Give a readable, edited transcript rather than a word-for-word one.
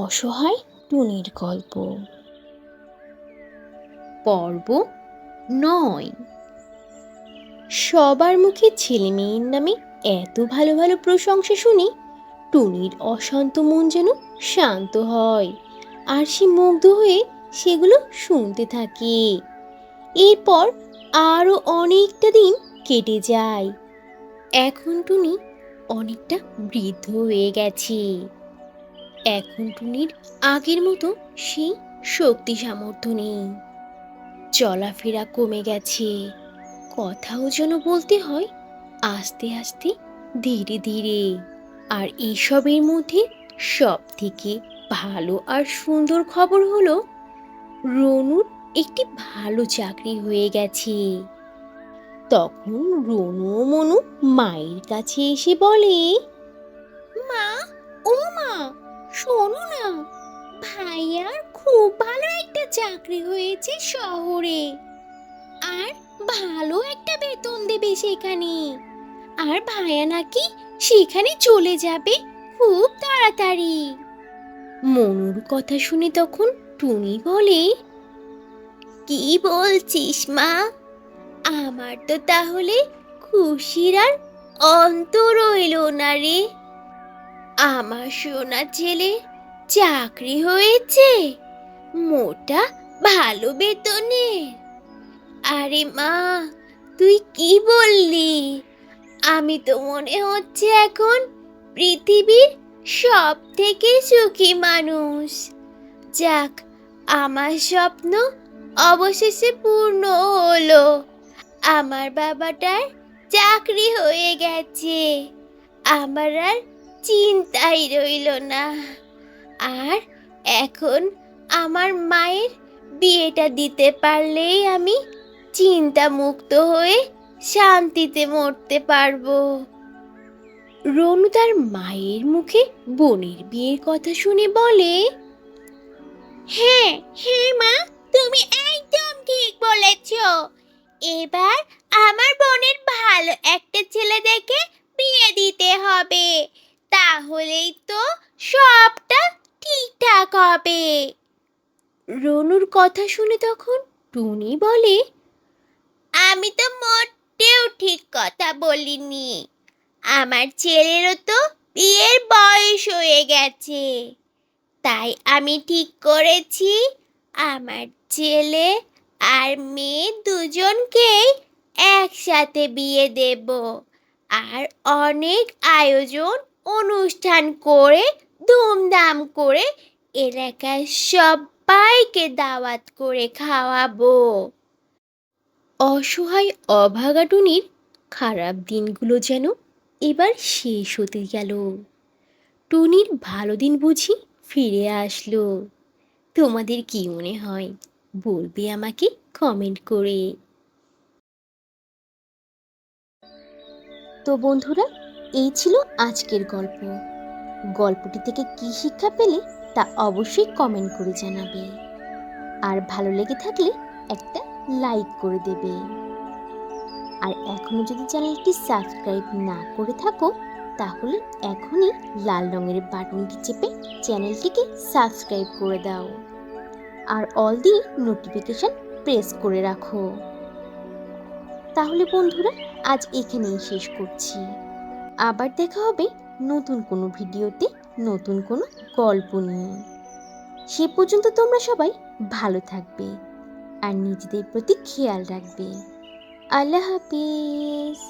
অসহায় টুনির গল্প পর্ব ৯। সবার মুখে ছেলে মেয়ের নামে এত ভালো ভালো প্রশংসা শুনে টুনির অশান্ত মন যেন শান্ত হয়, আর সে মুগ্ধ হয়ে সেগুলো শুনতে থাকে। এরপর আরও অনেকটা দিন কেটে যায়। এখন টুনি অনেকটা বৃদ্ধ হয়ে গেছে। এখন টুনির আগের মতো সেই শক্তি সামর্থ্য নেই, চলাফেরা কমে গেছে, কথাও যেন বলতে হয় আস্তে আস্তে, ধীরে ধীরে। আর এইসবের মধ্যে সব থেকে ভালো আর সুন্দর খবর হলো রনুর একটি ভালো চাকরি হয়ে গেছে। তখন রনু ও মনু মায়ের কাছে এসে বলে, মা, ও মা, শোনো না, ভাইয়ার খুব ভালো একটা চাকরি হয়েছে শহরে, আর ভালো একটা বেতন দেবে সেখানে। আর ভাইয়া নাকি সেখানে চলে যাবে খুব তাড়াতাড়ি। মনুর কথা শুনে তখন টুনি বলে, কি বলছিস মা? আমার তো তাহলে খুশির আর অন্ত রইল না রে। আমার সোনা ছেলে চাকরি হয়েছে মোটা ভালো বেতনে। আরে মা, তুই কি বললি? আমি তো মনে হচ্ছে এখন পৃথিবীর সব থেকে সুখী মানুষ। যাক, আমার স্বপ্ন অবশেষে পূর্ণ হলো। আমার বাবাটার চাকরি হয়ে গেছে, আমার আর চিন্তাই রইল না। আর এখন আমার মায়ের বিয়েটা দিতে পারলেই আমি চিন্তা মুক্ত হয়ে শান্তিতে মরতে পারবো। রনু তার মায়ের মুখে বোনের বিয়ের কথা শুনে বলে, হ্যাঁ হ্যাঁ মা, তুমি একদম ঠিক বলেছ। এবার আমার বোনের ভালো একটা ছেলে দেখে বিয়ে দিতে হবে, তাহলেই তো সবটা ঠিকঠাক হবে। রনুর কথা শুনে তখন টুনি বলে, আমি তো মোটেও ঠিক কথা বলিনি। আমার ছেলেরও তো বিয়ের বয়স হয়ে গেছে, তাই আমি ঠিক করেছি আমার ছেলে আর মেয়ে দুজনকেই একসাথে বিয়ে দেব, আর অনেক আয়োজন অনুষ্ঠান করে ধুমধাম করে এলাকার সবাইকে দাওয়াত করে খাওয়াবো। অসহায় অভাগা টুনির খারাপ দিনগুলো যেন এবার শেষ হতে গেল। টুনির ভালো দিন বুঝি ফিরে আসলো। তোমাদের কি মনে হয় বলবে আমাকে কমেন্ট করে। তো বন্ধুরা, এই ছিল আজকের গল্প। গল্পটি থেকে কি শিক্ষা পেলে তা অবশ্যই কমেন্ট করে জানাবে, আর ভালো লেগে থাকলে একটা লাইক করে দেবে। আর এখনো যদি চ্যানেলটি সাবস্ক্রাইব না করে থাকো, তাহলে এখনই লাল রঙের বাটনটি চেপে চ্যানেলটিকে সাবস্ক্রাইব করে দাও, আর অল দি নোটিফিকেশন প্রেস করে রাখো। তাহলে বন্ধুরা, আজ এখানেই শেষ করছি। আবার দেখা হবে নতুন কোনো ভিডিওতে, নতুন কোনো গল্প নিয়ে। সে পর্যন্ত তোমরা সবাই ভালো থাকবে আর নিজেদের প্রতি খেয়াল রাখবে। আল্লাহ হাফিজ।